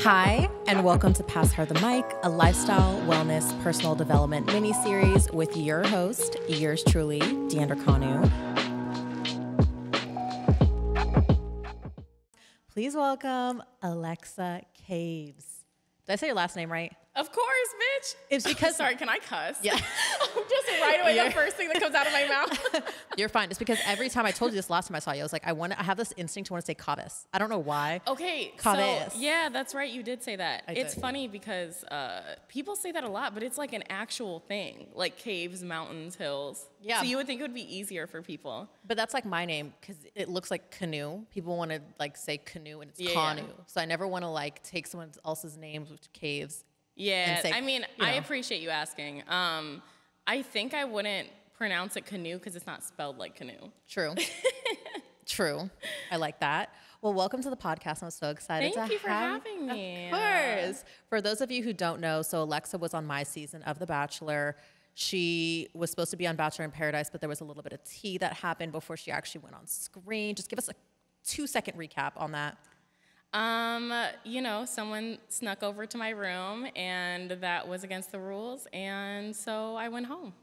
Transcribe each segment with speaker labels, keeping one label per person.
Speaker 1: Hi, and welcome to Pass Her the Mic, a lifestyle, wellness, personal development mini-series with your host, yours truly, Deandra Kanu. Please welcome Alexa Caves. Did I say your last name right?
Speaker 2: Of course, bitch.
Speaker 1: It's because...
Speaker 2: Sorry, can I cuss?
Speaker 1: Yeah.
Speaker 2: Just right away, the first thing that comes out of my mouth.
Speaker 1: You're fine. It's because every time I told you this last time I saw you, I was like, I have this instinct to want to say Chavez. I don't know why.
Speaker 2: Okay,
Speaker 1: Chavez.
Speaker 2: so yeah, that's right. You did say that. It's
Speaker 1: did.
Speaker 2: funny because people say that a lot, but it's like an actual thing, like caves, mountains, hills.
Speaker 1: Yeah.
Speaker 2: So you would think it would be easier for people.
Speaker 1: But that's like my name because it looks like canoe. People want to like say canoe and it's
Speaker 2: Yeah.
Speaker 1: Kanu. So I never want to like take someone else's names, which caves.
Speaker 2: Yeah,
Speaker 1: Say,
Speaker 2: I mean,
Speaker 1: you know.
Speaker 2: I appreciate you asking. I think I wouldn't pronounce it canoe because it's not spelled like canoe.
Speaker 1: True. True. I like that. Well, welcome to the podcast. I'm so excited
Speaker 2: Thank you for having me.
Speaker 1: Of course. For those of you who don't know, so Alexa was on my season of The Bachelor. She was supposed to be on Bachelor in Paradise, but there was a little bit of tea that happened before she actually went on screen. Just give us a 2-second recap on that.
Speaker 2: Someone snuck over to my room and that was against the rules. And so I went home.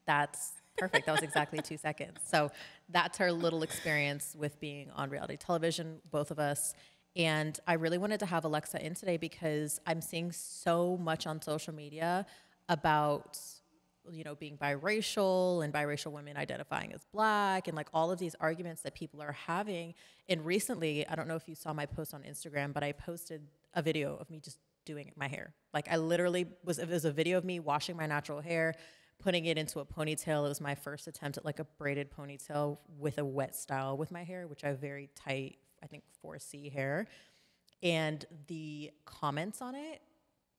Speaker 1: That's perfect. That was exactly 2 seconds. So that's her little experience with being on reality television, both of us. And I really wanted to have Alexa in today because I'm seeing so much on social media about, being biracial and biracial women identifying as Black and like all of these arguments that people are having. And recently, I don't know if you saw my post on Instagram, but I posted a video of me just doing my hair. Like it was a video of me washing my natural hair, putting it into a ponytail. It was my first attempt at like a braided ponytail with a wet style with my hair, which I have very tight, I think 4C hair. And the comments on it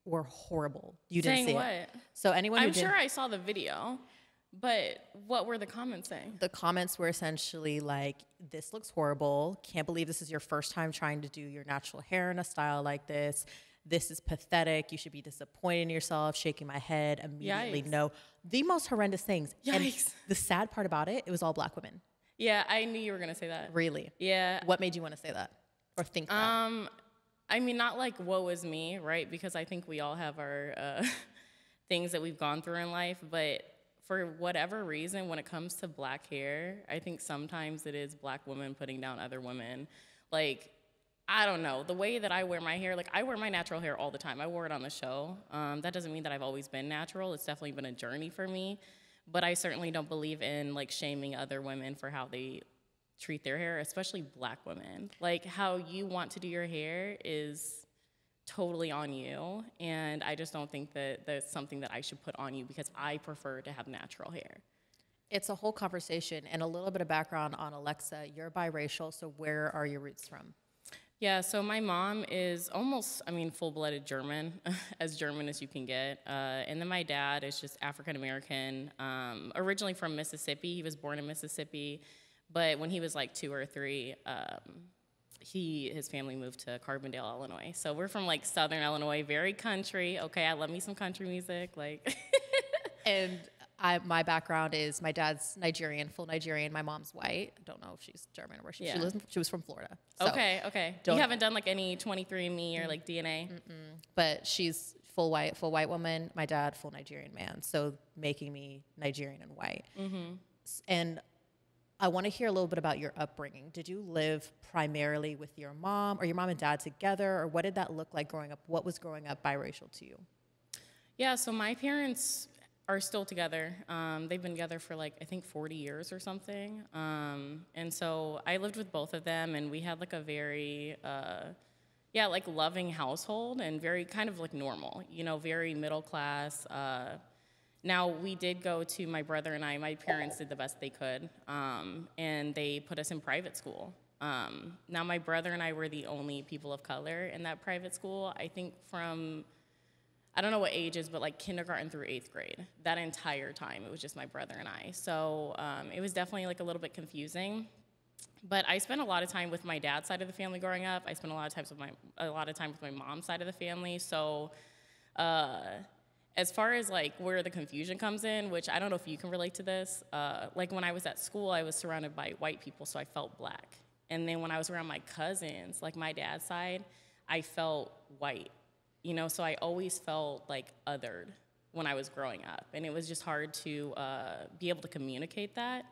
Speaker 1: were horrible. You didn't see
Speaker 2: what?
Speaker 1: it. So anyone who
Speaker 2: I'm sure I saw the video, but what were the comments saying?
Speaker 1: The comments were essentially like, this looks horrible. Can't believe this is your first time trying to do your natural hair in a style like this. This is pathetic. You should be disappointed in yourself. Shaking my head immediately.
Speaker 2: Yikes.
Speaker 1: No, the most horrendous things.
Speaker 2: Yikes.
Speaker 1: And the sad part about it, it was all Black women.
Speaker 2: Yeah, I knew you were going to say that.
Speaker 1: Really?
Speaker 2: Yeah.
Speaker 1: What made you want to say that or think that?
Speaker 2: I mean, not like woe is me, right? Because I think we all have our things that we've gone through in life. But for whatever reason, when it comes to Black hair, I think sometimes it is Black women putting down other women. Like, I don't know. The way that I wear my hair, like I wear my natural hair all the time. I wore it on the show. That doesn't mean that I've always been natural. It's definitely been a journey for me. But I certainly don't believe in like shaming other women for how they treat their hair, especially Black women. Like how you want to do your hair is totally on you, and I just don't think that that's something that I should put on you because I prefer to have natural hair.
Speaker 1: It's a whole conversation and a little bit of background on Alexa. You're biracial, so where are your roots from?
Speaker 2: Yeah, so my mom is almost, full-blooded German, as German as you can get. And then my dad is just African American, originally from Mississippi. He was born in Mississippi. But when he was like 2 or 3, his family moved to Carbondale, Illinois. So we're from like Southern Illinois, very country. Okay, I love me some country music, like.
Speaker 1: And my background is my dad's Nigerian, full Nigerian. My mom's white. I don't know if she's German or where she lives. She was from Florida. So
Speaker 2: Okay. You haven't done like any 23andMe or like DNA?
Speaker 1: But she's full white woman. My dad, full Nigerian man. So making me Nigerian and white. Mm-hmm. And I want to hear a little bit about your upbringing. Did you live primarily with your mom or your mom and dad together? Or what did that look like growing up? What was growing up biracial to you?
Speaker 2: Yeah, so my parents are still together. They've been together for like, I think 40 years or something. And so I lived with both of them and we had like a very, loving household and very kind of like normal, very middle class. Now, we did go to, my brother and I, my parents did the best they could, and they put us in private school. Now, my brother and I were the only people of color in that private school, I think from, I don't know what ages, but like kindergarten through 8th grade. That entire time, it was just my brother and I. So it was definitely like a little bit confusing. But I spent a lot of time with my dad's side of the family growing up. I spent a lot of time with my mom's side of the family. So as far as like where the confusion comes in, which I don't know if you can relate to this, like when I was at school, I was surrounded by white people, so I felt Black. And then when I was around my cousins, like my dad's side, I felt white, you know, so I always felt like othered when I was growing up. And it was just hard to be able to communicate that.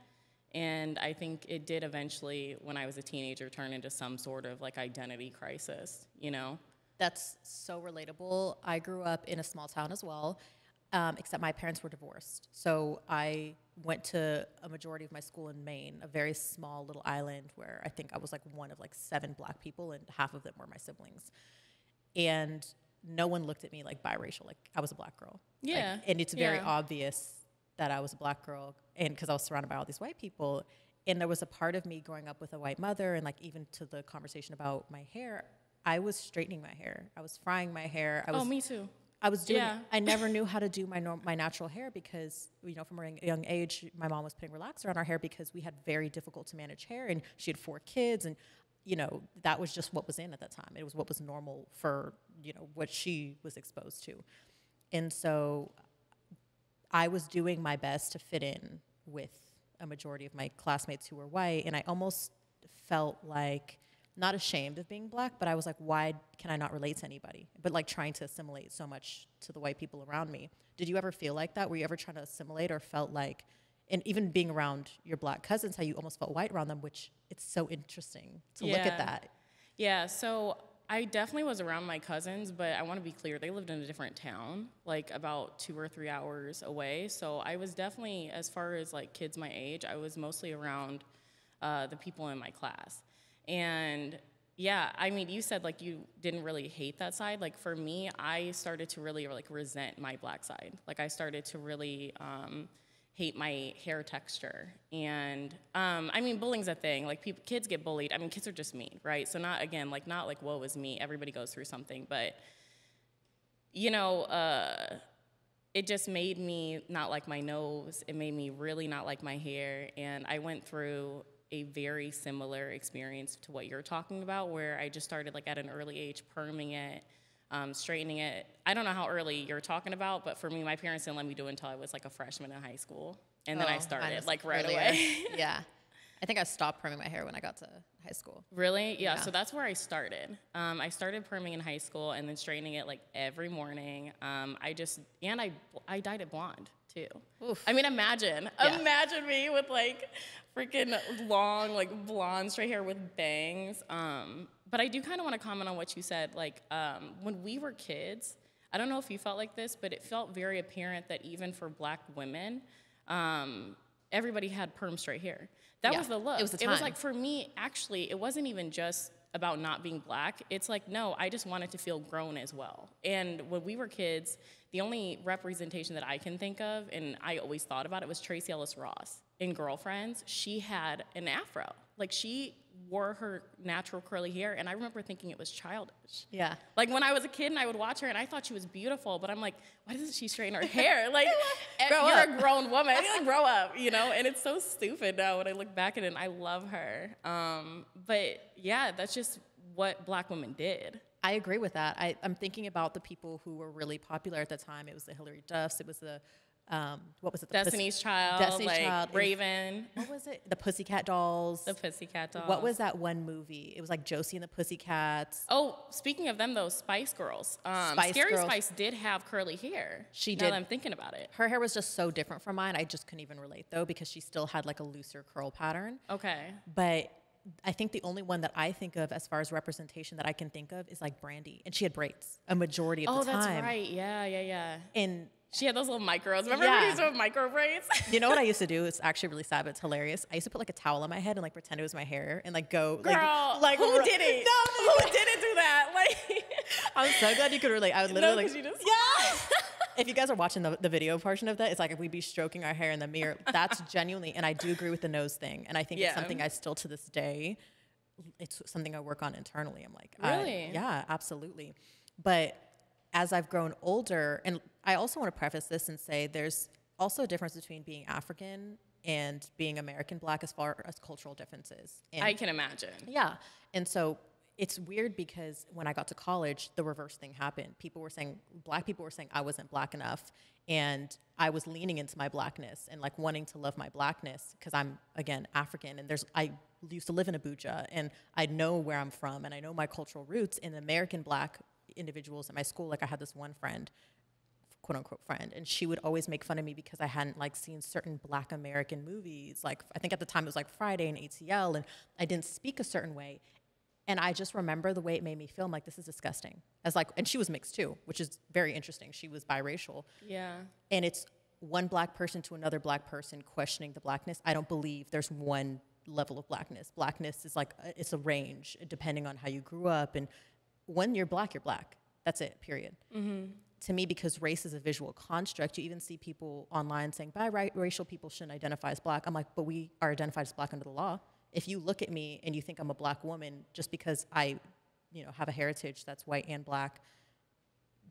Speaker 2: And I think it did eventually, when I was a teenager, turn into some sort of like identity crisis, you know?
Speaker 1: That's so relatable. I grew up in a small town as well, except my parents were divorced. So I went to a majority of my school in Maine, a very small little island where I think I was like one of like 7 Black people, and half of them were my siblings. And no one looked at me like biracial, like I was a Black girl.
Speaker 2: Yeah.
Speaker 1: Like, and it's very obvious that I was a Black girl, and because I was surrounded by all these white people. And there was a part of me growing up with a white mother, and like even to the conversation about my hair, I was straightening my hair. I was frying my hair.
Speaker 2: Me too.
Speaker 1: I was doing it. I never knew how to do my natural hair because, you know, from a young age, my mom was putting relaxer on our hair because we had very difficult to manage hair, and she had 4 kids, and, you know, that was just what was in at that time. It was what was normal for, you know, what she was exposed to. And so I was doing my best to fit in with a majority of my classmates who were white, and I almost felt like not ashamed of being Black, but I was like, why can I not relate to anybody? But like trying to assimilate so much to the white people around me. Did you ever feel like that? Were you ever trying to assimilate, or felt like, and even being around your Black cousins, how you almost felt white around them, which it's so interesting to look at that.
Speaker 2: Yeah, so I definitely was around my cousins, but I want to be clear, they lived in a different town, like about 2 or 3 hours away. So I was definitely, as far as like kids my age, I was mostly around the people in my class. And yeah, I mean, you said like you didn't really hate that side. Like for me, I started to really like resent my Black side. Like I started to really hate my hair texture. And I mean, bullying's a thing. Like kids get bullied. I mean, kids are just mean, right? So not like woe is me. Everybody goes through something, but you know, it just made me not like my nose. It made me really not like my hair. And I went through a very similar experience to what you're talking about, where I just started like at an early age perming it, straightening it. I don't know how early you're talking about, but for me, my parents didn't let me do it until I was like a freshman in high school. And then I started like right away.
Speaker 1: Yeah. I think I stopped perming my hair when I got to high school.
Speaker 2: Really? Yeah, so that's where I started. I started perming in high school and then straightening it like every morning. I dyed it blonde too. Oof. I mean, imagine me with like freaking long, like blonde straight hair with bangs. But I do kind of want to comment on what you said. Like when we were kids, I don't know if you felt like this, but it felt very apparent that even for Black women, everybody had perm straight hair. That was the look.
Speaker 1: It was the time.
Speaker 2: It was like, for me, actually, it wasn't even just about not being Black. It's like, no, I just wanted to feel grown as well. And when we were kids, the only representation that I can think of, and I always thought about it, was Tracee Ellis Ross in Girlfriends. She had an afro. Like, she wore her natural curly hair, and I remember thinking it was childish.
Speaker 1: Yeah.
Speaker 2: Like, when I was a kid and I would watch her, and I thought she was beautiful, but I'm like, why doesn't she straighten her hair? Like, you're a grown woman. Like, grow up, you know? And it's so stupid now when I look back at it, and I love her. But, yeah, that's just what Black women did.
Speaker 1: I agree with that. I'm thinking about the people who were really popular at the time. It was the Hillary Duffs. It was the what was it?
Speaker 2: Destiny's Child, Raven.
Speaker 1: What was it? The Pussycat Dolls.
Speaker 2: The Pussycat Dolls.
Speaker 1: What was that one movie? It was like Josie and the Pussycats.
Speaker 2: Oh, speaking of them, though, Spice Girls. Scary Spice did have curly hair.
Speaker 1: She did.
Speaker 2: Now that I'm thinking about it.
Speaker 1: Her hair was just so different from mine. I just couldn't even relate, though, because she still had like a looser curl pattern.
Speaker 2: Okay.
Speaker 1: But I think the only one that I think of as far as representation that I can think of is like Brandy. And she had braids a majority of the time. Oh,
Speaker 2: that's right. Yeah.
Speaker 1: And
Speaker 2: she had those little micros. Remember when we used to have micro braids?
Speaker 1: You know what I used to do? It's actually really sad, but it's hilarious. I used to put like a towel on my head and like pretend it was my hair and like go.
Speaker 2: Girl,
Speaker 1: like
Speaker 2: who did it?
Speaker 1: No,
Speaker 2: who didn't do that? Like,
Speaker 1: I'm so glad you could relate. I would literally
Speaker 2: you just
Speaker 1: If you guys are watching the video portion of that, it's like if we'd be stroking our hair in the mirror. That's genuinely, and I do agree with the nose thing. And I think it's something I still to this day, it's something I work on internally. I'm like,
Speaker 2: really?
Speaker 1: Yeah, absolutely. But as I've grown older, and I also want to preface this and say there's also a difference between being African and being American Black as far as cultural differences. And
Speaker 2: I can imagine.
Speaker 1: yeah. And so it's weird because when I got to college, the reverse thing happened. Black people were saying I wasn't black enough. And I was leaning into my blackness and like wanting to love my blackness because I'm, again, African. And I used to live in Abuja and I know where I'm from and I know my cultural roots. And American black individuals at my school, like I had this one friend, quote unquote friend, and she would always make fun of me because I hadn't like seen certain black American movies. Like I think at the time it was like Friday and ATL, and I didn't speak a certain way. And I just remember the way it made me feel. I'm like, this is disgusting. And she was mixed too, which is very interesting. She was biracial.
Speaker 2: Yeah.
Speaker 1: And it's one black person to another black person questioning the blackness. I don't believe there's one level of blackness. Blackness is like, it's a range depending on how you grew up. And when you're black, you're black. That's it, period. Mm-hmm. To me, because race is a visual construct, you even see people online saying, biracial people shouldn't identify as black. I'm like, but we are identified as black under the law. If you look at me and you think I'm a black woman just because I, have a heritage that's white and black,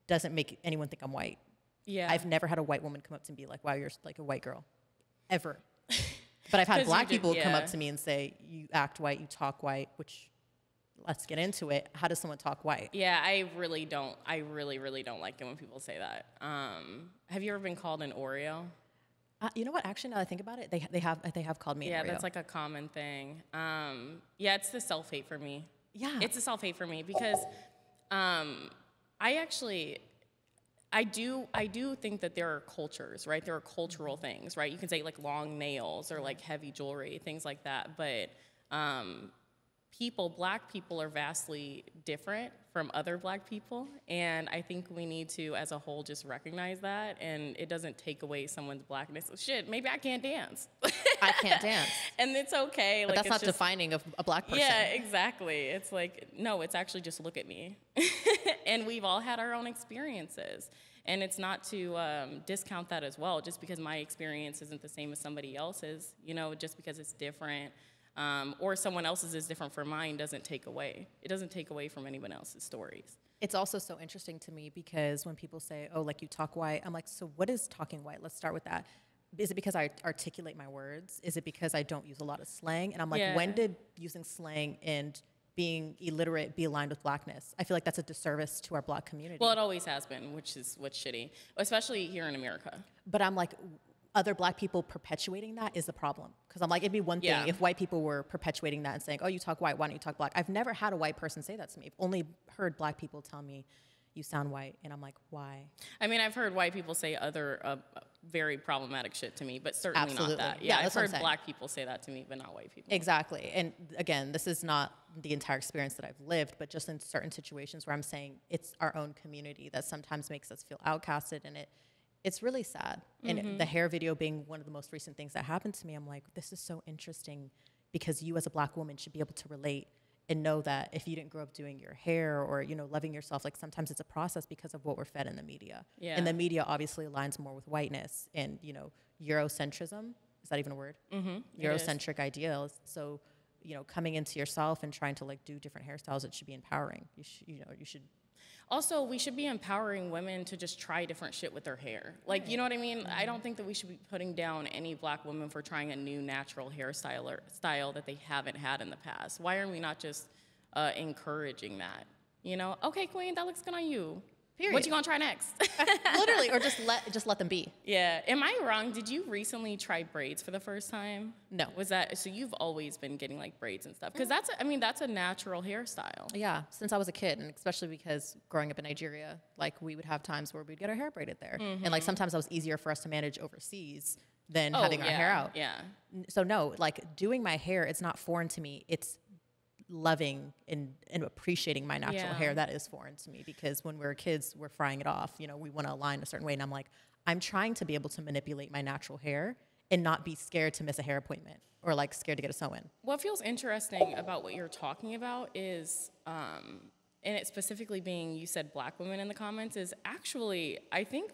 Speaker 1: doesn't make anyone think I'm white. Yeah. I've never had a white woman come up to me and be like, wow, you're like a white girl. Ever. But I've had black people come up to me and say, you act white, you talk white, which, let's get into it. How does someone talk white?
Speaker 2: Yeah, I really, really don't like it when people say that. Have you ever been called an Oreo?
Speaker 1: You know what? Actually, now that I think about it, they have called me an Oreo.
Speaker 2: Yeah, that's like a common thing. Yeah, it's the self-hate for me.
Speaker 1: Yeah.
Speaker 2: It's a self-hate for me because I do think that there are cultures, right? There are cultural things, right? You can say like long nails or like heavy jewelry, things like that. But black people are vastly different from other black people. And I think we need to, as a whole, just recognize that. And it doesn't take away someone's blackness. Shit, maybe I can't dance.
Speaker 1: I can't dance.
Speaker 2: And it's okay.
Speaker 1: But that's not defining of a black person.
Speaker 2: Yeah, exactly. It's like, no, it's actually just look at me. And we've all had our own experiences. And it's not to discount that as well. Just because my experience isn't the same as somebody else's, just because it's different. Or someone else's is different from mine doesn't take away. It doesn't take away from anyone else's stories.
Speaker 1: It's also so interesting to me because when people say, oh, like you talk white, I'm like, so what is talking white? Let's start with that. Is it because I articulate my words? Is it because I don't use a lot of slang? And I'm like, when did using slang and being illiterate be aligned with blackness? I feel like that's a disservice to our black community.
Speaker 2: Well, it always has been, which is what's shitty, especially here in America.
Speaker 1: But I'm like, other black people perpetuating that is the problem. Because I'm like, it'd be one thing if white people were perpetuating that and saying, oh, you talk white, why don't you talk black? I've never had a white person say that to me. I've only heard black people tell me, you sound white. And I'm like, why?
Speaker 2: I mean, I've heard white people say other very problematic shit to me, but certainly
Speaker 1: Absolutely.
Speaker 2: not that.
Speaker 1: Yeah,
Speaker 2: I've heard black people say that to me, but not white people.
Speaker 1: Exactly. And again, this is not the entire experience that I've lived, but just in certain situations where I'm saying it's our own community that sometimes makes us feel outcasted, and it's really sad. And the hair video being one of the most recent things that happened to me, I'm like, this is so interesting because you as a black woman should be able to relate and know that if you didn't grow up doing your hair or, loving yourself, like sometimes it's a process because of what we're fed in the media. Yeah. And the media obviously aligns more with whiteness and, Eurocentrism. Is that even a word? Mm-hmm. Eurocentric ideals. So, coming into yourself and trying to like do different hairstyles, it should be empowering. You should.
Speaker 2: Also, we should be empowering women to just try different shit with their hair. Like, you know what I mean? I don't think that we should be putting down any black women for trying a new natural style that they haven't had in the past. Why are we not just encouraging that? Okay, queen, that looks good on you. Period. What you gonna try next?
Speaker 1: Literally, or just let them be.
Speaker 2: Yeah. Am I wrong? Did you recently try braids for the first time?
Speaker 1: No.
Speaker 2: Was that so? You've always been getting like braids and stuff because that's a natural hairstyle.
Speaker 1: Yeah, since I was a kid, and especially because growing up in Nigeria, like we would have times where we'd get our hair braided there, and like sometimes that was easier for us to manage overseas than having our hair out.
Speaker 2: Yeah.
Speaker 1: So no, like doing my hair, it's not foreign to me. It's loving and appreciating my natural hair. That is foreign to me because when we were kids, we're frying it off. We want to align a certain way. And I'm like, I'm trying to be able to manipulate my natural hair and not be scared to miss a hair appointment or like scared to get a sew-in.
Speaker 2: What feels interesting about what you're talking about is, and it specifically being, you said black women in the comments, is actually, I think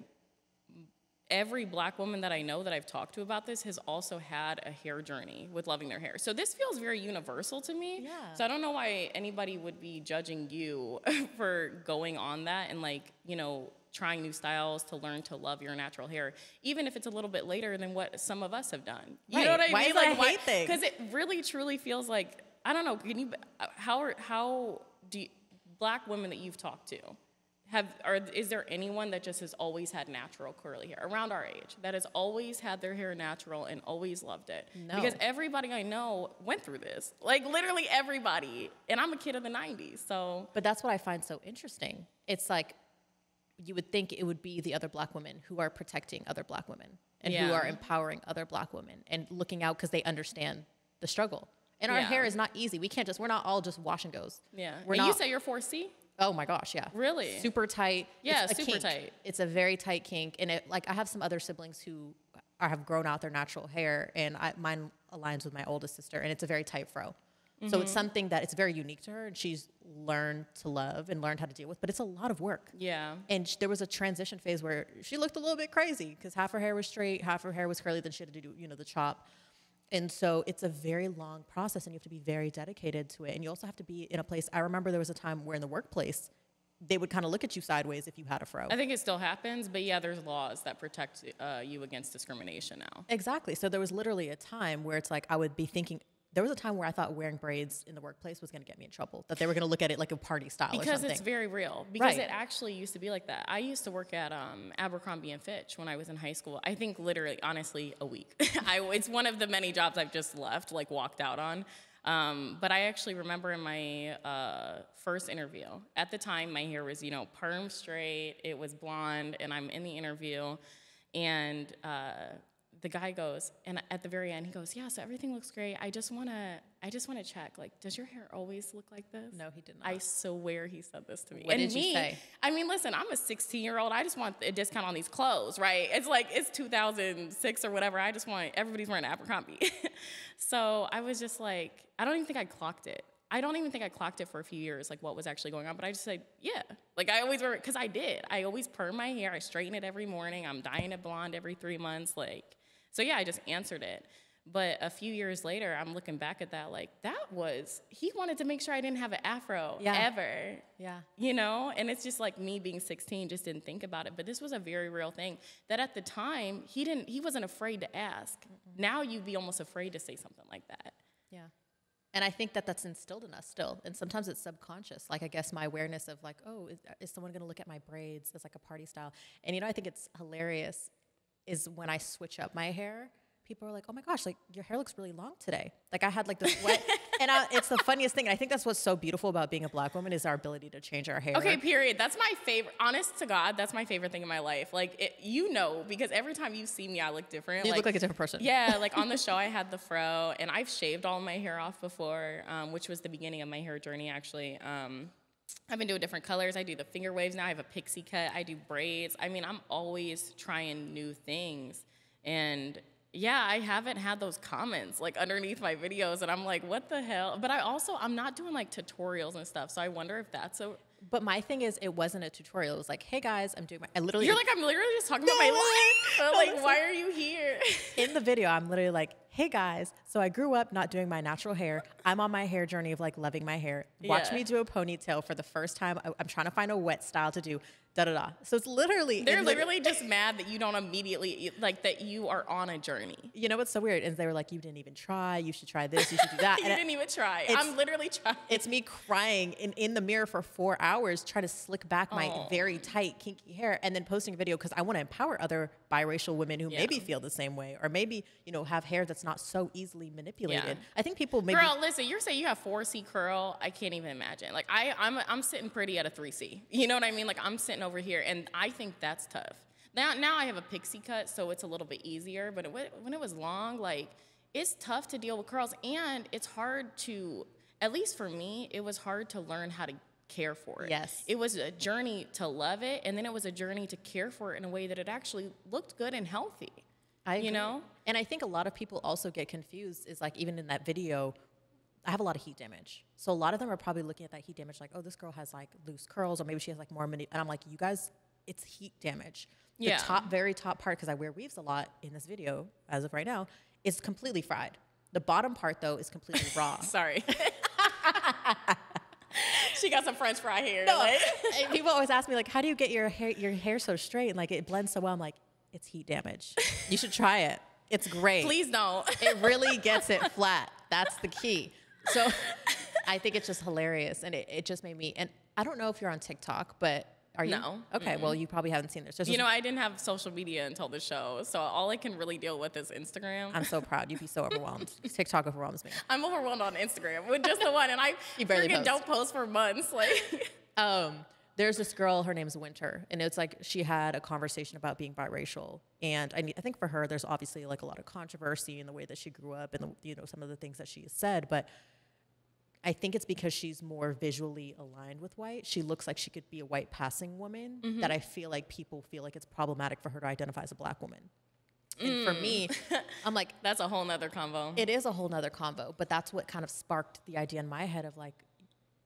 Speaker 2: every black woman that I know that I've talked to about this has also had a hair journey with loving their hair. So this feels very universal to me.
Speaker 1: Yeah.
Speaker 2: So I don't know why anybody would be judging you for going on that and like, trying new styles to learn to love your natural hair, even if it's a little bit later than what some of us have done. You know what I mean?
Speaker 1: Why is that a hate thing?
Speaker 2: Because it really truly feels like, I don't know, how black women that you've talked to, is there anyone that just has always had natural curly hair around our age that has always had their hair natural and always loved it?
Speaker 1: No.
Speaker 2: Because everybody I know went through this. Like literally everybody. And I'm a kid of the 90s, so.
Speaker 1: But that's what I find so interesting. It's like you would think it would be the other black women who are protecting other black women and who are empowering other black women and looking out because they understand the struggle. And our hair is not easy. We're not all just wash and goes.
Speaker 2: Yeah.
Speaker 1: We're
Speaker 2: and
Speaker 1: not,
Speaker 2: you say you're 4C?
Speaker 1: Oh my gosh, yeah.
Speaker 2: Really?
Speaker 1: Super tight.
Speaker 2: Yeah,
Speaker 1: it's a
Speaker 2: super
Speaker 1: kink.
Speaker 2: tight.
Speaker 1: It's a very tight kink. And I have some other siblings who have grown out their natural hair, and mine aligns with my oldest sister, and it's a very tight fro. So it's something that it's very unique to her, and she's learned to love and learned how to deal with, but it's a lot of work.
Speaker 2: Yeah.
Speaker 1: And there was a transition phase where she looked a little bit crazy because half her hair was straight, half her hair was curly, then she had to do, the chop. And so it's a very long process, and you have to be very dedicated to it. And you also have to be in a place. I remember there was a time where in the workplace, they would kind of look at you sideways if you had a fro.
Speaker 2: I think it still happens, but yeah, there's laws that protect you against discrimination now.
Speaker 1: Exactly. So there was literally a time where it's like I would be thinking, there was a time where I thought wearing braids in the workplace was going to get me in trouble, that they were going to look at it like a party style or something.
Speaker 2: Because it's very real. Because it actually used to be like that. I used to work at Abercrombie & Fitch when I was in high school. I think literally, honestly, a week. It's one of the many jobs I've just left, like walked out on. But I actually remember in my first interview, at the time my hair was, perm straight, it was blonde, and I'm in the interview, and the guy goes, and at the very end he goes, yeah, so everything looks great. I just wanna check, like, does your hair always look like this?
Speaker 1: No, he did not.
Speaker 2: I swear he said this to me.
Speaker 1: What did you say?
Speaker 2: I mean, listen, I'm a 16-year-old. I just want a discount on these clothes, right? It's like, it's 2006 or whatever. I just want, everybody's wearing Abercrombie. So I was just like, I don't even think I clocked it. I don't even think I clocked it for a few years, like what was actually going on. But I just said, yeah. Like I always wear it, because I did. I always perm my hair. I straighten it every morning. I'm dyeing it blonde every 3 months. So yeah, I just answered it. But a few years later, I'm looking back at that, like, he wanted to make sure I didn't have an afro ever.
Speaker 1: Yeah.
Speaker 2: And it's just like me being 16, just didn't think about it. But this was a very real thing that at the time, he wasn't afraid to ask. Now you'd be almost afraid to say something like that.
Speaker 1: Yeah. And I think that that's instilled in us still. And sometimes it's subconscious. Like, I guess my awareness of like, oh, is someone going to look at my braids as like a party style? And, I think it's hilarious is when I switch up my hair, people are like, oh my gosh, like your hair looks really long today. Like I had like this wet, and it's the funniest thing. And I think that's what's so beautiful about being a black woman is our ability to change our hair.
Speaker 2: Okay, period. That's my favorite, honest to God, that's my favorite thing in my life. Like, because every time you see me, I look different.
Speaker 1: You look like a different person.
Speaker 2: Yeah, like on the show, I had the fro, and I've shaved all my hair off before, which was the beginning of my hair journey, actually. I've been doing different colors. I do the finger waves now. I have a pixie cut. I do braids. I mean, I'm always trying new things. And yeah, I haven't had those comments like underneath my videos, and I'm like, what the hell? But I'm not doing like tutorials and stuff, so I wonder if that's a...
Speaker 1: But my thing is, it wasn't a tutorial. It was like, hey guys, I'm doing my...
Speaker 2: I'm literally just talking about my life. So like, why are you here?
Speaker 1: In the video, I'm literally like, hey guys, so I grew up not doing my natural hair. I'm on my hair journey of like loving my hair. Watch me do a ponytail for the first time. I'm trying to find a wet style to do. Da-da-da. So it's literally...
Speaker 2: They're literally just mad that you don't immediately, like, that you are on a journey.
Speaker 1: You know what's so weird? And they were like, you didn't even try. You should try this. You should do that.
Speaker 2: You didn't even try. I'm literally trying.
Speaker 1: It's me crying in the mirror for 4 hours trying to slick back my very tight, kinky hair and then posting a video because I want to empower other biracial women who maybe feel the same way or maybe, have hair that's not so easily manipulated. Yeah. I think people maybe...
Speaker 2: Girl, listen, you're saying you have 4C curl. I can't even imagine. Like, I'm sitting pretty at a 3C. You know what I mean? Like, I'm sitting over here, and I think that's tough. Now I have a pixie cut, so it's a little bit easier, but when it was long, like, it's tough to deal with curls, and it's hard to, at least for me, it was hard to learn how to care for it.
Speaker 1: Yes.
Speaker 2: It was a journey to love it, and then it was a journey to care for it in a way that it actually looked good and healthy.
Speaker 1: I agree. And I think a lot of people also get confused is like, even in that video, I have a lot of heat damage. So a lot of them are probably looking at that heat damage like, oh, this girl has like loose curls, or maybe she has like more and I'm like, you guys, it's heat damage. The very top part, because I wear weaves a lot in this video as of right now, is completely fried. The bottom part though is completely raw.
Speaker 2: Sorry. She got some French fry hair.
Speaker 1: No, people always ask me like, how do you get your hair so straight and like it blends so well? I'm like, it's heat damage. You should try it. It's great.
Speaker 2: Please don't.
Speaker 1: It really gets it flat. That's the key. So I think it's just hilarious. And it just made me, and I don't know if you're on TikTok, but are you?
Speaker 2: No.
Speaker 1: Okay, well, you probably haven't seen this.
Speaker 2: You know, I didn't have social media until the show, so all I can really deal with is Instagram.
Speaker 1: I'm so proud. You'd be so overwhelmed. TikTok overwhelms me.
Speaker 2: I'm overwhelmed on Instagram with just the one, and I freaking don't post for months. Like,
Speaker 1: there's this girl, her name's Winter, and it's like she had a conversation about being biracial. And I think for her, there's obviously like a lot of controversy in the way that she grew up and, you know, some of the things that she has said. But I think it's because she's more visually aligned with white. She looks like she could be a white passing woman that I feel like people feel like it's problematic for her to identify as a black woman. And for me, I'm like,
Speaker 2: that's a whole nother convo.
Speaker 1: It is a whole nother convo, but that's what kind of sparked the idea in my head of like,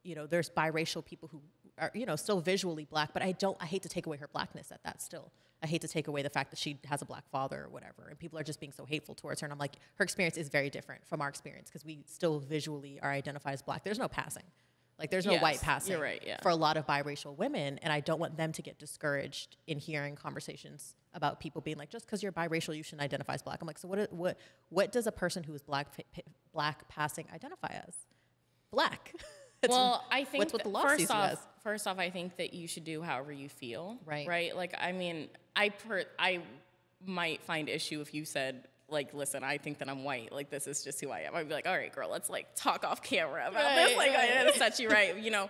Speaker 1: you know, there's biracial people who are, you know, still visually black, but I hate to take away her blackness at that still. I hate to take away the fact that she has a black father or whatever, and people are just being so hateful towards her. And I'm like, her experience is very different from our experience because we still visually are identified as black. There's no passing. Like, there's no white passing
Speaker 2: you're right, yeah.
Speaker 1: for a lot of biracial women, and I don't want them to get discouraged in hearing conversations about people being like, just because you're biracial, you shouldn't identify as black. I'm like, so what does a person who is black passing identify as? Black.
Speaker 2: Well, I think
Speaker 1: what's what the law sees you as.
Speaker 2: First off, I think that you should do however you feel.
Speaker 1: Right.
Speaker 2: Right. Like, I mean, I might find issue if you said, like, listen, I think that I'm white. Like, this is just who I am. I'd be like, all right, girl, let's like talk off camera about this. Like, I set you right, you know.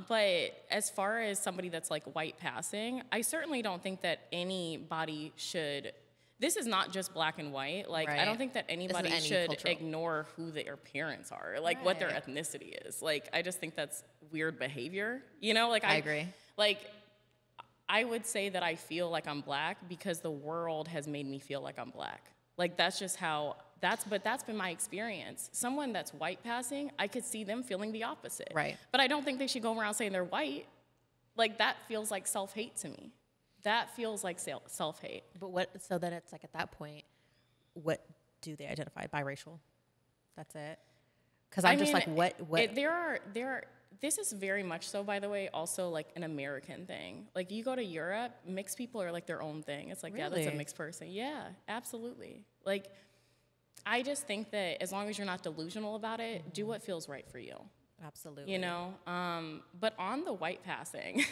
Speaker 2: But as far as somebody that's like white passing, I certainly don't think that anybody should. This is not just black and white. Like, I don't think that anybody should ignore who their parents are, like what their ethnicity is. Like, I just think that's weird behavior. You know, like I
Speaker 1: agree.
Speaker 2: Like, I would say that I feel like I'm black because the world has made me feel like I'm black. Like, that's just how, but that's been my experience. Someone that's white passing, I could see them feeling the opposite.
Speaker 1: Right.
Speaker 2: But I don't think they should go around saying they're white. Like, that feels like self-hate to me. That feels like self-hate.
Speaker 1: But so then it's like at that point, what do they identify? Biracial? That's it? Because I'm just like, what? This is very much so, by the way, also like an American thing. Like, you go to Europe, mixed people are like their own thing. It's like, yeah, that's a mixed person. Yeah, absolutely. Like, I just think that as long as you're not delusional about it, do what feels right for you. Absolutely.
Speaker 2: You know? But on the white passing,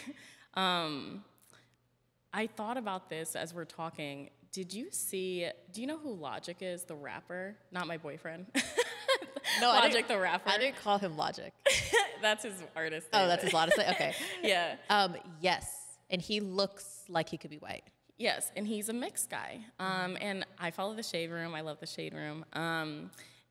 Speaker 2: I thought about this as we're talking. Do you know who Logic is, the rapper? Not my boyfriend.
Speaker 1: No,
Speaker 2: Logic, the rapper.
Speaker 1: I didn't call him Logic.
Speaker 2: That's his artist
Speaker 1: name. Oh, that's his artist name? Okay.
Speaker 2: Yeah.
Speaker 1: Yes, and he looks like he could be white.
Speaker 2: Yes, and he's a mixed guy. And I follow the Shade Room. I love the Shade Room.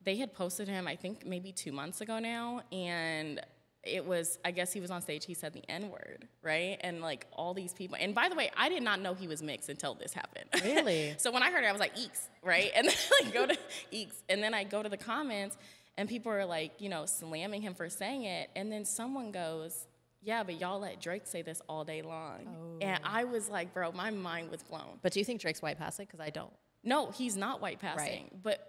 Speaker 2: They had posted him, I think, maybe 2 months ago now, and it was, I guess he was on stage, he said the N-word, right? And like all these people, and by the way, I did not know he was mixed until this happened.
Speaker 1: Really?
Speaker 2: So when I heard it, I was like, eeks, right? And then like go to eeks, and then I go to the comments, and people are like, you know, slamming him for saying it, and then someone goes, yeah, but y'all let Drake say this all day long. Oh. And I was like, bro, my mind was blown.
Speaker 1: But do you think Drake's white passing? Because I don't.
Speaker 2: No, he's not white passing,
Speaker 1: right.
Speaker 2: But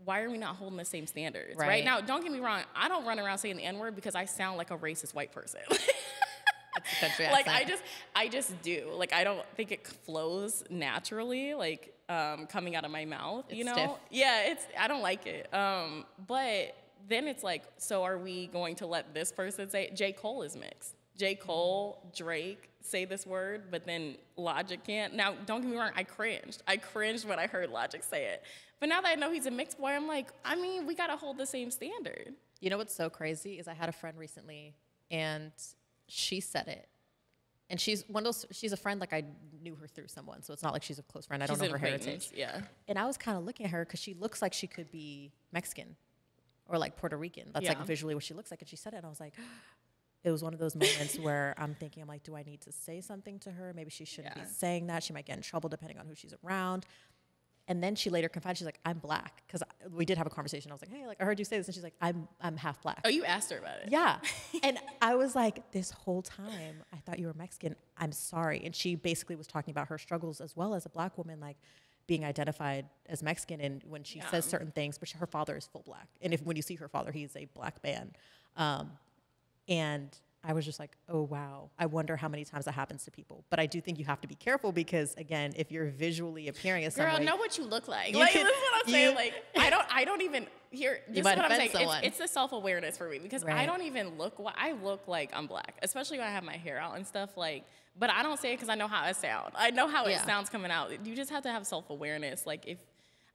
Speaker 2: why are we not holding the same standards, right? Now, don't get me wrong. I don't run around saying the N-word because I sound like a racist white person.
Speaker 1: That's the country
Speaker 2: like,
Speaker 1: accent.
Speaker 2: I just do. Like, I don't think it flows naturally, like, coming out of my mouth, you know?
Speaker 1: Stiff.
Speaker 2: Yeah, I don't like it. But then it's like, so are we going to let this person say, J. Cole is mixed. J. Cole, Drake say this word, but then Logic can't. Now, don't get me wrong, I cringed. I cringed when I heard Logic say it. But now that I know he's a mixed boy, I'm like, I mean, we got to hold the same standard.
Speaker 1: You know what's so crazy is I had a friend recently, and she said it. And she's a friend, like I knew her through someone, so it's not like she's a close friend. I don't know her heritage.
Speaker 2: Yeah.
Speaker 1: And I was kind of looking at her because she looks like she could be Mexican or like Puerto Rican. That's like visually what she looks like. And she said it, and I was like, it was one of those moments where I'm thinking, I'm like, do I need to say something to her? Maybe she shouldn't be saying that. She might get in trouble depending on who she's around. And then she later confided, she's like, I'm black. Because we did have a conversation. I was like, hey, like, I heard you say this. And she's like, I'm half black.
Speaker 2: Oh, you asked her about it?
Speaker 1: Yeah. And I was like, this whole time, I thought you were Mexican. I'm sorry. And she basically was talking about her struggles as well as a black woman, like being identified as Mexican. And when she says certain things, but her father is full black. And when you see her father, he's a black man. And I was just like, oh, wow. I wonder how many times that happens to people. But I do think you have to be careful because, again, if you're visually appearing as some
Speaker 2: Girl,
Speaker 1: way,
Speaker 2: know what you look like.
Speaker 1: You
Speaker 2: Like,
Speaker 1: can-
Speaker 2: this is what I'm saying. Like, I don't even, here, this is
Speaker 1: might
Speaker 2: what I'm
Speaker 1: offend
Speaker 2: saying.
Speaker 1: someone.
Speaker 2: It's the self-awareness for me because I
Speaker 1: Right.
Speaker 2: don't even look, I look like I'm black, especially when I have my hair out and stuff. Like, but I don't say it because I know how it sounds. I know how it
Speaker 1: Yeah.
Speaker 2: sounds coming out. You just have to have self-awareness. Like, if,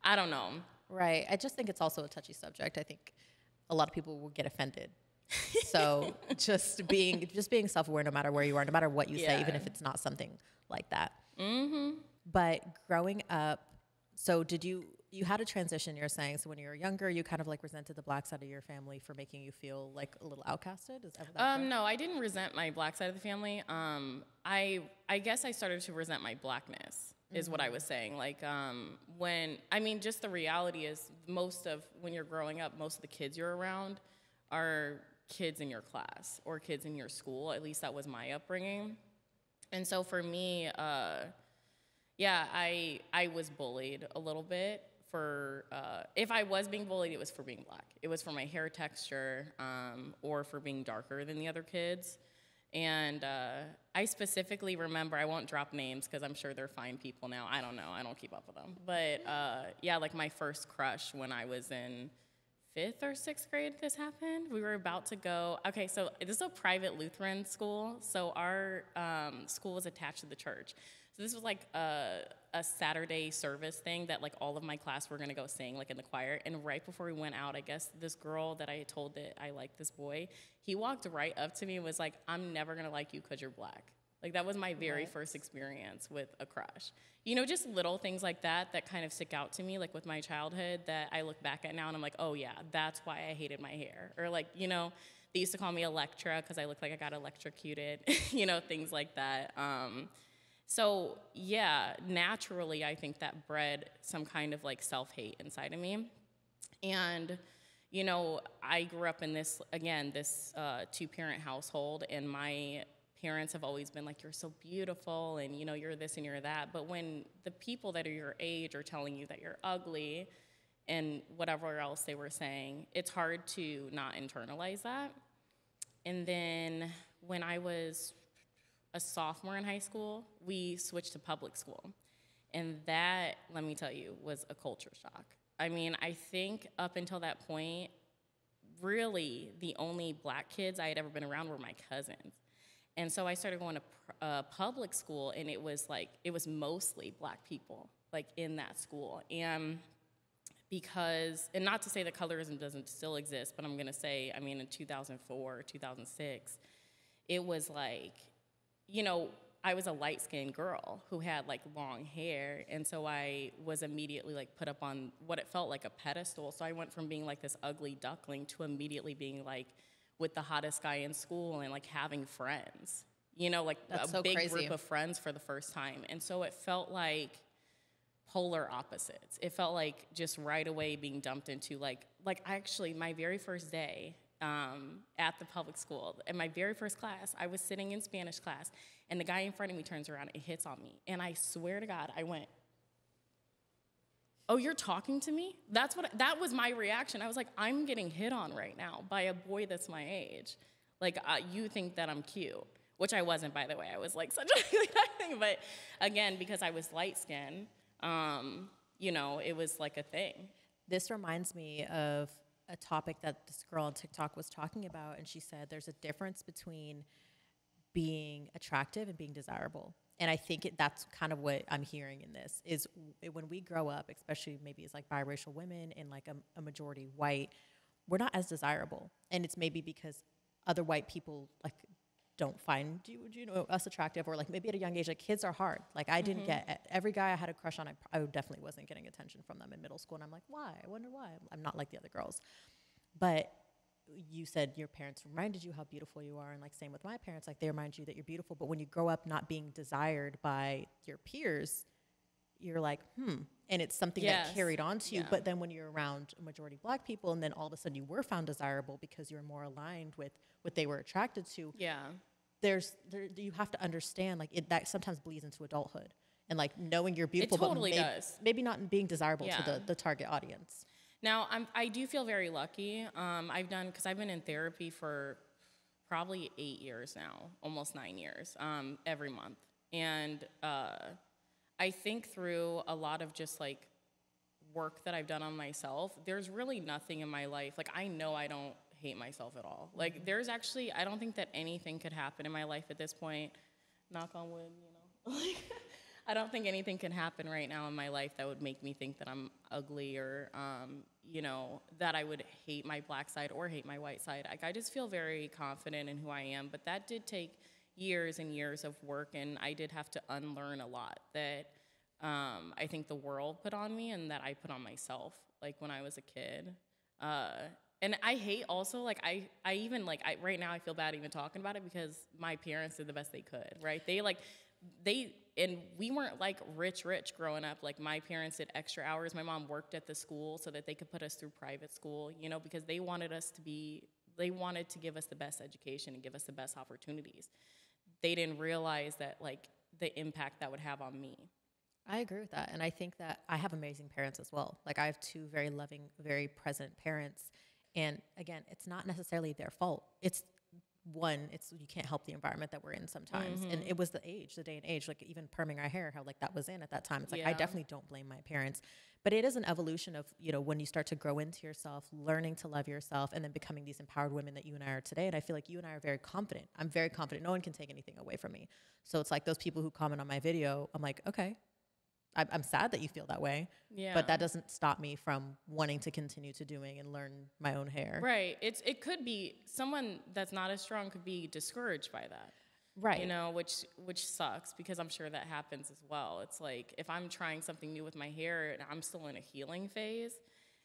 Speaker 2: I don't know.
Speaker 1: Right. I just think it's also a touchy subject. I think a lot of people will get offended. So just being self-aware no matter where you are, no matter what you say, even
Speaker 2: Yeah.
Speaker 1: if it's not something like that. Mm-hmm. But growing up, so you had a transition, you're saying, so when you were younger, you kind of like resented the black side of your family for making you feel like a little outcasted? Is that correct?
Speaker 2: No, I didn't resent my black side of the family. I guess I started to resent my blackness is what I was saying. Like, just the reality is when you're growing up, most of the kids you're around are kids in your class or kids in your school. At least that was my upbringing. And so for me, I was bullied a little bit for, if I was being bullied, it was for being black. It was for my hair texture, or for being darker than the other kids. And I specifically remember, I won't drop names because I'm sure they're fine people now. I don't know. I don't keep up with them. But like my first crush when I was in 5th or 6th grade, this happened. We were about to go. Okay, so this is a private Lutheran school. So our school was attached to the church. So this was like a Saturday service thing that like all of my class were gonna go sing like in the choir. And right before we went out, I guess this girl that I had told that I liked this boy, he walked right up to me and was like, "I'm never gonna like you because you're black." Like that was my very first experience with a crush. You know, just little things like that that kind of stick out to me, like with my childhood that I look back at now and I'm like, oh yeah, that's why I hated my hair. Or like, you know, they used to call me Electra because I looked like I got electrocuted, you know, things like that. So yeah, naturally, I think that bred some kind of like self-hate inside of me. And, you know, I grew up in this two-parent household, and my parents have always been like, you're so beautiful, and, you know, you're this and you're that. But when the people that are your age are telling you that you're ugly and whatever else they were saying, it's hard to not internalize that. And then when I was a sophomore in high school, we switched to public school. And that, let me tell you, was a culture shock. I mean, I think up until that point, really the only black kids I had ever been around were my cousins. And so I started going to public school, and it was mostly black people, like in that school. And and not to say that colorism doesn't still exist, but I'm gonna say, I mean, in 2004, 2006, it was like, you know, I was a light-skinned girl who had like long hair, and so I was immediately like put up on what it felt like a pedestal. So I went from being like this ugly duckling to immediately being like with the hottest guy in school and like having friends, you know, like
Speaker 1: That's
Speaker 2: a
Speaker 1: so
Speaker 2: big
Speaker 1: crazy.
Speaker 2: group of friends for the first time. And so it felt like polar opposites. It felt like just right away being dumped into like actually my very first day at the public school, in my very first class, I was sitting in Spanish class, and the guy in front of me turns around and hits on me. And I swear to God, I went, "Oh, you're talking to me?" That was my reaction. I was like, I'm getting hit on right now by a boy that's my age. Like, you think that I'm cute, which I wasn't, by the way. I was like such a thing, but again, because I was light-skinned, you know, it was like a thing.
Speaker 1: This reminds me of a topic that this girl on TikTok was talking about, and she said there's a difference between being attractive and being desirable. And I think that's kind of what I'm hearing in this is when we grow up, especially maybe as like biracial women and like a majority white, we're not as desirable. And it's maybe because other white people like don't find you know us attractive, or like maybe at a young age, like kids are hard. Like I didn't get every guy I had a crush on. I definitely wasn't getting attention from them in middle school, and I'm like, why? I wonder why. I'm not like the other girls. But you said your parents reminded you how beautiful you are, and like same with my parents, like they remind you that you're beautiful. But when you grow up not being desired by your peers, you're like, and it's something that carried on to you. But then when you're around a majority black people, and then all of a sudden you were found desirable because you were more aligned with what they were attracted to.
Speaker 2: Yeah.
Speaker 1: You have to understand like that sometimes bleeds into adulthood, and like knowing you're beautiful,
Speaker 2: It totally does.
Speaker 1: Maybe not being desirable to the target audience.
Speaker 2: Now, I do feel very lucky. Because I've been in therapy for probably 8 years now, almost 9 years, every month. And I think through a lot of just like work that I've done on myself, there's really nothing in my life. Like, I know I don't hate myself at all. Like, there's actually, I don't think that anything could happen in my life at this point. Knock on wood, you know. Like, I don't think anything can happen right now in my life that would make me think that I'm ugly or, you know, that I would hate my black side or hate my white side. Like, I just feel very confident in who I am. But that did take years and years of work, and I did have to unlearn a lot that I think the world put on me and that I put on myself, like when I was a kid. And I hate also, like, I even, like, right now I feel bad even talking about it because my parents did the best they could, right? And we weren't, like, rich growing up. Like, my parents did extra hours. My mom worked at the school so that they could put us through private school, you know, because they wanted to give us the best education and give us the best opportunities. They didn't realize that, like, the impact that would have on me.
Speaker 1: I agree with that. And I think that I have amazing parents as well. Like, I have two very loving, very present parents. And again, it's not necessarily their fault. It's you can't help the environment that we're in sometimes. And it was the day and age, like even perming our hair, how like that was in at that time. It's like, I definitely don't blame my parents, but it is an evolution of, you know, when you start to grow into yourself, learning to love yourself, and then becoming these empowered women that you and I are today. And I feel like you and I are very confident. I'm very confident. No one can take anything away from me. So it's like those people who comment on my video, I'm like, okay, I'm sad that you feel that way, but that doesn't stop me from wanting to continue to doing and learn my own hair.
Speaker 2: Right. It could be someone that's not as strong could be discouraged by that.
Speaker 1: Right.
Speaker 2: You know, which sucks because I'm sure that happens as well. It's like if I'm trying something new with my hair and I'm still in a healing phase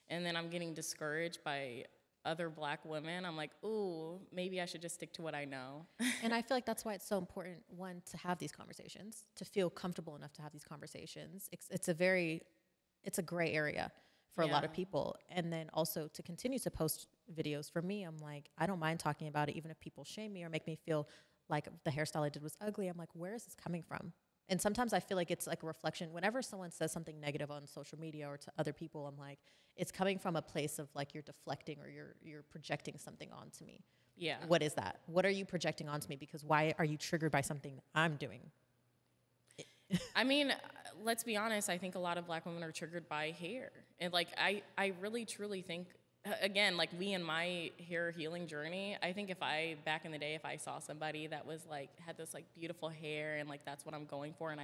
Speaker 2: and then I'm getting discouraged by other black women, I'm like, ooh, maybe I should just stick to what I know.
Speaker 1: And I feel like that's why it's so important, one, to have these conversations, to feel comfortable enough to have these conversations. It's a gray area for a lot of people. And then also to continue to post videos. For me, I'm like, I don't mind talking about it, even if people shame me or make me feel like the hairstyle I did was ugly. I'm like, where is this coming from? And sometimes I feel like it's like a reflection. Whenever someone says something negative on social media or to other people, I'm like, it's coming from a place of like you're deflecting or you're projecting something onto me.
Speaker 2: Yeah.
Speaker 1: What is that? What are you projecting onto me? Because why are you triggered by something that I'm doing?
Speaker 2: I mean, let's be honest. I think a lot of black women are triggered by hair. And like, I really, truly think, again, like me and my hair healing journey, I think back in the day, if I saw somebody that was like, had this like beautiful hair and like, that's what I'm going for. And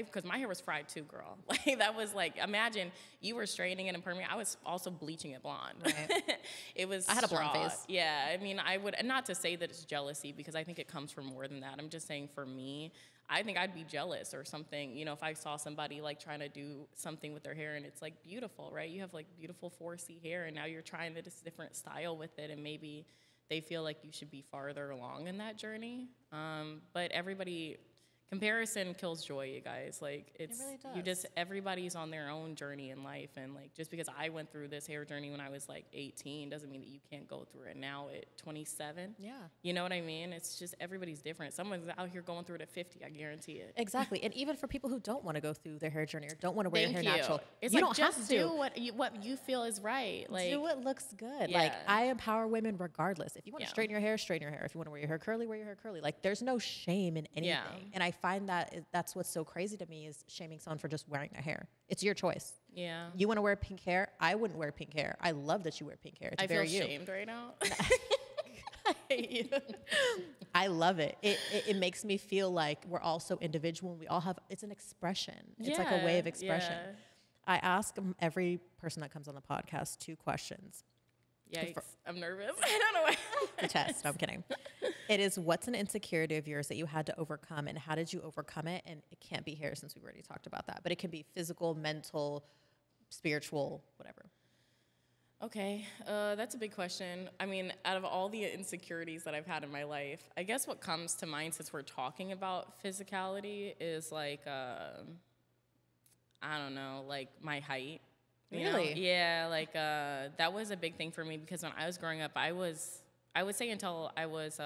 Speaker 2: because my hair was fried too, girl. Like that was like, imagine you were straightening it and perming. I was also bleaching it blonde. Right. I had a blonde face. Yeah. I mean, I would, not to say that it's jealousy because I think it comes from more than that. I'm just saying for me, I think I'd be jealous or something, you know, if I saw somebody like trying to do something with their hair and it's like beautiful, right? You have like beautiful 4C hair and now you're trying this different style with it and maybe they feel like you should be farther along in that journey. But comparison kills joy, you guys. Like it really does. Everybody's on their own journey in life. And like, just because I went through this hair journey when I was like 18 doesn't mean that you can't go through it now at 27. Yeah. You know what I mean? It's just, everybody's different. Someone's out here going through it at 50, I guarantee it.
Speaker 1: Exactly. And even for people who don't want to go through their hair journey or don't want to wear your hair natural,
Speaker 2: it's you like, don't just have to. Do what you feel is right. Like,
Speaker 1: do what looks good. Yeah. Like, I empower women regardless. If you want to straighten your hair, straighten your hair. If you want to wear your hair curly, wear your hair curly. Like, there's no shame in anything. Yeah. And I find that's what's so crazy to me is shaming someone for just wearing their hair. It's your choice. Yeah. You want to wear pink hair? I wouldn't wear pink hair. I love that you wear pink hair. It's very you.
Speaker 2: I feel shamed right now.
Speaker 1: I hate you. I love it. It makes me feel like we're all so individual. We all have, it's an expression. It's like a way of expression. Yeah. I ask every person that comes on the podcast 2 questions.
Speaker 2: Yikes. I'm nervous. I don't know why.
Speaker 1: The test. No, I'm kidding. It is, what's an insecurity of yours that you had to overcome and how did you overcome it? And it can't be hair since we've already talked about that, but it can be physical, mental, spiritual, whatever.
Speaker 2: Okay. That's a big question. I mean, out of all the insecurities that I've had in my life, I guess what comes to mind since we're talking about physicality is like, I don't know, like my height.
Speaker 1: Really?
Speaker 2: Know? Yeah, like that was a big thing for me because when I was growing up, I would say until I was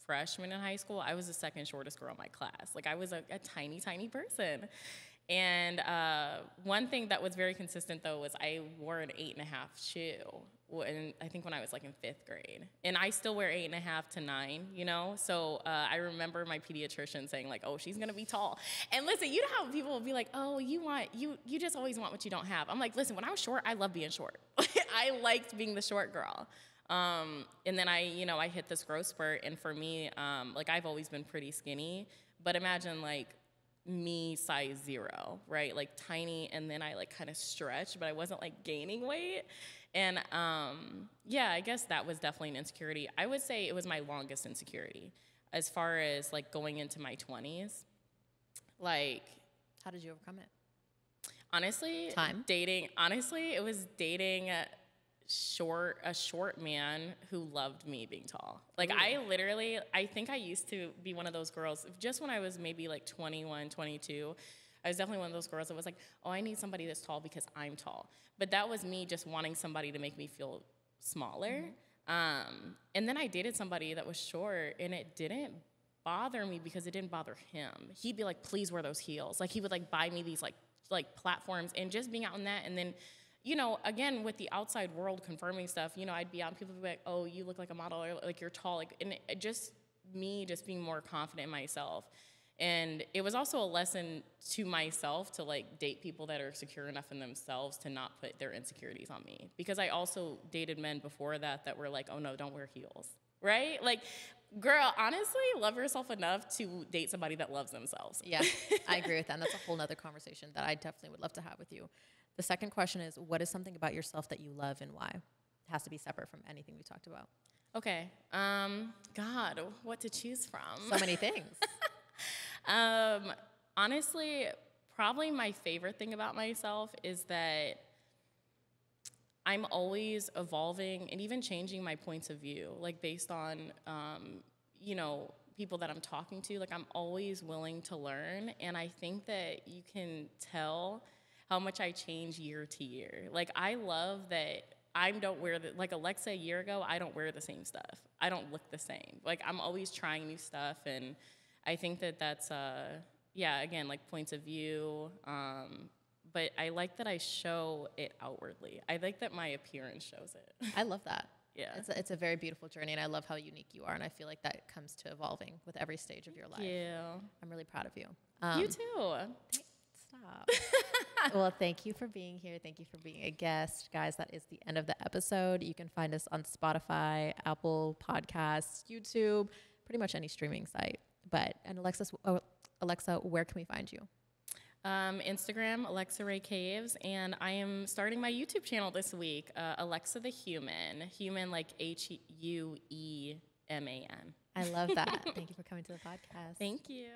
Speaker 2: freshman in high school, I was the second shortest girl in my class. Like, I was a tiny, tiny person. And one thing that was very consistent, though, was I wore an 8.5 shoe. And I think when I was like in 5th grade, and I still wear 8.5 to 9, you know? So I remember my pediatrician saying like, oh, she's gonna be tall. And listen, you know how people will be like, oh, you just always want what you don't have. I'm like, listen, when I was short, I loved being short. I liked being the short girl. And then I hit this growth spurt, and for me, like, I've always been pretty skinny, but imagine like me size 0, right? Like tiny, and then I like kind of stretched, but I wasn't like gaining weight. And yeah, I guess that was definitely an insecurity. I would say it was my longest insecurity as far as like going into my 20s. Like,
Speaker 1: how did you overcome it?
Speaker 2: Honestly, it was dating a short man who loved me being tall. Like, ooh. I think I used to be one of those girls, just when I was maybe like 21, 22, I was definitely one of those girls that was like, oh, I need somebody that's tall because I'm tall. But that was me just wanting somebody to make me feel smaller. Mm-hmm. And then I dated somebody that was short, and it didn't bother me because it didn't bother him. He'd be like, please wear those heels. Like, he would like buy me these like platforms, and just being out in that. And then, you know, again, with the outside world confirming stuff, you know, I'd be out and people would be like, oh, you look like a model, or like you're tall. Like, and it just being more confident in myself. And it was also a lesson to myself to like date people that are secure enough in themselves to not put their insecurities on me. Because I also dated men before that were like, oh no, don't wear heels, right? Like, girl, honestly, love yourself enough to date somebody that loves themselves.
Speaker 1: Yeah, I agree with that. And that's a whole nother conversation that I definitely would love to have with you. The second question is, what is something about yourself that you love, and why? It has to be separate from anything we talked about.
Speaker 2: Okay. God, what to choose from?
Speaker 1: So many things.
Speaker 2: Honestly, probably my favorite thing about myself is that I'm always evolving and even changing my points of view, like based on, you know, people that I'm talking to. Like, I'm always willing to learn, and I think that you can tell how much I change year to year. Like, I love that I don't wear like Alexa a year ago, I don't wear the same stuff. I don't look the same. Like, I'm always trying new stuff, and I think that that's, yeah, again, like points of view, but I like that I show it outwardly. I like that my appearance shows it.
Speaker 1: I love that.
Speaker 2: Yeah.
Speaker 1: It's a very beautiful journey, and I love how unique you are, and I feel like that comes to evolving with every stage of your life.
Speaker 2: Yeah.
Speaker 1: I'm really proud of you.
Speaker 2: You too.
Speaker 1: Stop. Well, thank you for being here. Thank you for being a guest. Guys, that is the end of the episode. You can find us on Spotify, Apple Podcasts, YouTube, pretty much any streaming site. And Alexa, where can we find you?
Speaker 2: Instagram, Alexa Ray Caves, and I am starting my YouTube channel this week, Alexa the Human like Hueman.
Speaker 1: I love that. Thank you for coming to the podcast.
Speaker 2: Thank you.